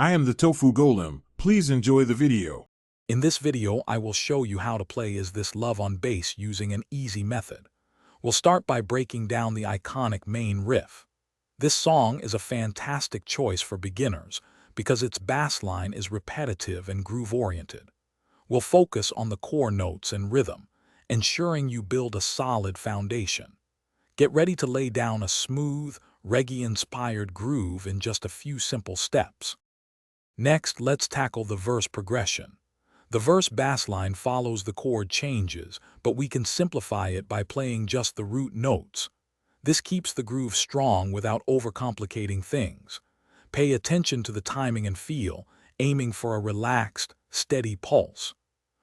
I am the Tofu Golem. Please enjoy the video. In this video, I will show you how to play Is This Love on bass using an easy method. We'll start by breaking down the iconic main riff. This song is a fantastic choice for beginners because its bass line is repetitive and groove-oriented. We'll focus on the core notes and rhythm, ensuring you build a solid foundation. Get ready to lay down a smooth, reggae-inspired groove in just a few simple steps. Next, let's tackle the verse progression. The verse bass line follows the chord changes, but we can simplify it by playing just the root notes. This keeps the groove strong without overcomplicating things. Pay attention to the timing and feel, aiming for a relaxed, steady pulse.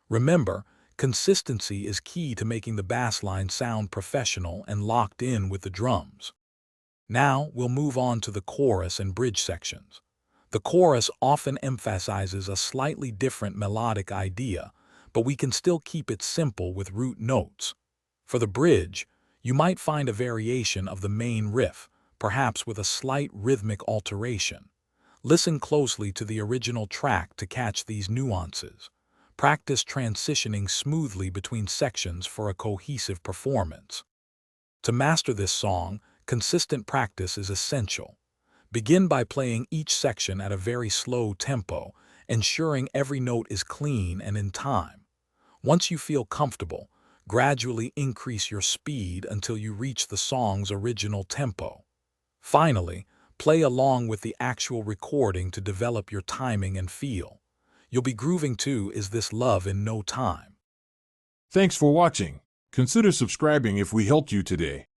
Remember, consistency is key to making the bass line sound professional and locked in with the drums. Now, we'll move on to the chorus and bridge sections. The chorus often emphasizes a slightly different melodic idea, but we can still keep it simple with root notes. For the bridge, you might find a variation of the main riff, perhaps with a slight rhythmic alteration. Listen closely to the original track to catch these nuances. Practice transitioning smoothly between sections for a cohesive performance. To master this song, consistent practice is essential. Begin by playing each section at a very slow tempo, ensuring every note is clean and in time. Once you feel comfortable, gradually increase your speed until you reach the song's original tempo. Finally, play along with the actual recording to develop your timing and feel. You'll be grooving to Is This Love in no time. Thanks for watching. Consider subscribing if we helped you today.